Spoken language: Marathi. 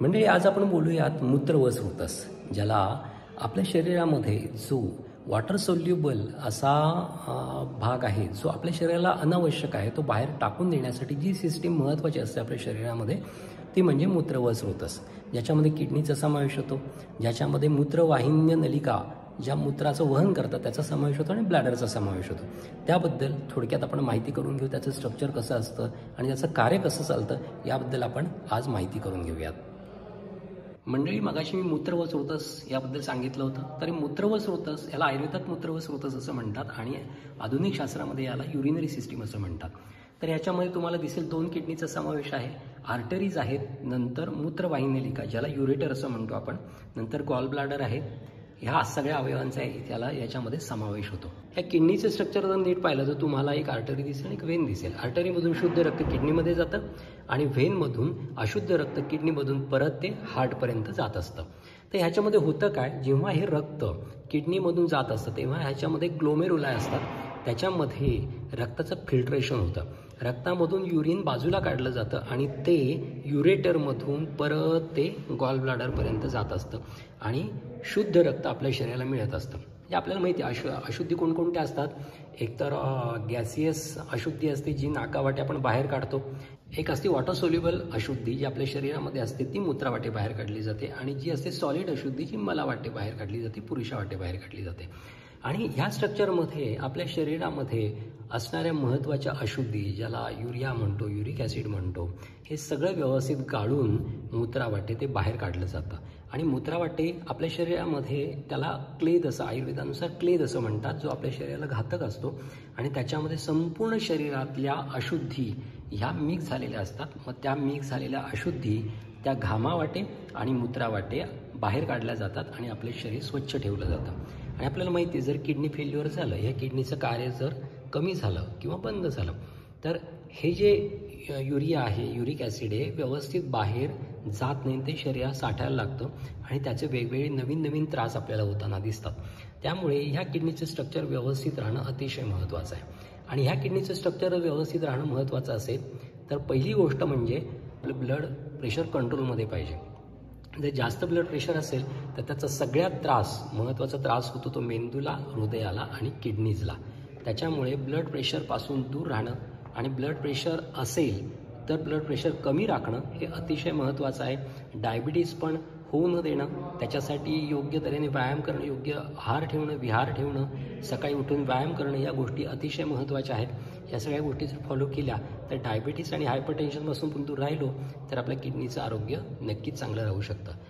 म्हणजे आज आपण बोलूयात मूत्र व स्रोतस, ज्याला आपल्या शरीरामध्ये जो वॉटर सोल्युबल असा भाग आहे, जो आपल्या शरीराला अनावश्यक आहे, तो बाहेर टाकून देण्यासाठी जी सिस्टीम महत्त्वाची असते आपल्या शरीरामध्ये, ती म्हणजे मूत्र व स्रोतस, ज्याच्यामध्ये किडनीचा समावेश होतो, ज्याच्यामध्ये मूत्रवाहिन्य नलिका ज्या मूत्राचं वहन करतात त्याचा समावेश होतो आणि ब्लॅडरचा समावेश होतो. त्याबद्दल थोडक्यात आपण माहिती करून घेऊ, त्याचं स्ट्रक्चर कसं असतं आणि त्याचं कार्य कसं चालतं याबद्दल आपण आज माहिती करून घेऊयात. मंडळी, मगाशी मी मूत्र व स्रोतस याबद्दल सांगितलं होतं. तर मूत्र व स्रोतस याला आयुर्वेदात मूत्र व स्रोतस असं म्हणतात आणि आधुनिक शास्त्रामध्ये याला युरिनरी सिस्टीम असं म्हणतात. तर याच्यामध्ये तुम्हाला दिसेल 2 किडनीचा समावेश आहे, आर्टरीज आहेत, नंतर मूत्रवाहिनी नलिका ज्याला युरेटर असं म्हणतो आपण, नंतर गॉल ब्लॅडर आहे. ह्या सगळ्या अवयवांचा त्याला याच्यामध्ये समावेश होतो. या किडनीचं स्ट्रक्चर जर नीट पाहिलं तर तुम्हाला एक आर्टरी दिसेल आणि एक वेन दिसेल. आर्टरीमधून शुद्ध रक्त किडनीमध्ये जातं आणि व्हेनमधून अशुद्ध रक्त किडनीमधून परत ते हार्टपर्यंत जात असतं. तर ह्याच्यामध्ये होतं काय, जेव्हा हे रक्त किडनीमधून जात असतं तेव्हा ह्याच्यामध्ये ग्लोमेरुलाई असतात, त्याच्यामध्ये रक्ताचं फिल्ट्रेशन होतं. रक्तामधून युरिन बाजूला काढलं जातं आणि ते युरेटरमधून परत ते गॉल ब्लॅडरपर्यंत जात असतं आणि शुद्ध रक्त आपल्या शरीराला मिळत असतं. म्हणजे आपल्याला माहिती आहे अशुद्धी कोणकोणत्या असतात. एकतर गॅसियस अशुद्धी असते जी नाकावाटे आपण बाहेर काढतो, एक असते वॉटर सोल्युबल अशुद्धी जी आपल्या शरीरामध्ये असते ती मूत्रावाटे बाहेर काढली जाते, आणि जी असते सॉलिड अशुद्धी जी मलावाटे बाहेर काढली जाते, पुरुषावाटे बाहेर काढली जाते. आणि ह्या स्ट्रक्चरमध्ये आपल्या शरीरामध्ये असणाऱ्या महत्त्वाच्या अशुद्धी ज्याला युरिया म्हणतो, युरिक ॲसिड म्हणतो, हे सगळं व्यवस्थित गाळून मूत्रावाटे ते बाहेर काढलं जातं. आणि मूत्रावाटे आपल्या शरीरामध्ये त्याला क्लेद असं, आयुर्वेदानुसार क्लेद असं म्हणतात, जो आपल्या शरीराला घातक असतो आणि त्याच्यामध्ये संपूर्ण शरीरातल्या अशुद्धी ह्या मिक्स झालेल्या असतात. मग त्या मिक्स झालेल्या अशुद्धी त्या घामावाटे आणि मूत्रावाटे बाहेर काढल्या जातात आणि आपले शरीर स्वच्छ ठेवलं जातं. आणि आपल्याला माहिती आहे, जर किडनी फेल्युअर झालं, या किडनीचं कार्य जर कमी झालं किंवा बंद झालं तर हे जे युरिया आहे, युरिक ॲसिड आहे, व्यवस्थित बाहेर जात नाही, ते शरीरात साठायला लागतं आणि त्याचे वेगवेगळे नवीन नवीन त्रास आपल्याला होताना दिसतात. त्यामुळे ह्या किडनीचं स्ट्रक्चर व्यवस्थित राहणं अतिशय महत्त्वाचं आहे. आणि ह्या किडनीचं स्ट्रक्चर व्यवस्थित राहणं महत्त्वाचं असेल तर पहिली गोष्ट म्हणजे आपलं ब्लड प्रेशर कंट्रोलमध्ये पाहिजे. जर जास्त ब्लड प्रेशर असेल तर त्याचा सगळ्यात महत्त्वाचा त्रास होतो तो मेंदूला, हृदयाला आणि किडनीजला. त्याच्यामुळे ब्लड प्रेशरपासून दूर राहणं आणि ब्लड प्रेशर असेल तर ब्लड प्रेशर कमी राखणं हे अतिशय महत्त्वाचं आहे. डायबिटीज पण होऊ न देणं, त्याच्यासाठी योग्य तऱ्हेने व्यायाम करणं, योग्य आहार ठेवणं, विहार ठेवणं, सकाळी उठून व्यायाम करणं, या गोष्टी अतिशय महत्त्वाच्या आहेत. या सगळ्या गोष्टी जर फॉलो केल्या तर डायबिटीस आणि हायपरटेन्शनपासून पण दूर राहिलो तर आपल्या किडनीचं आरोग्य नक्कीच चांगलं राहू शकतं.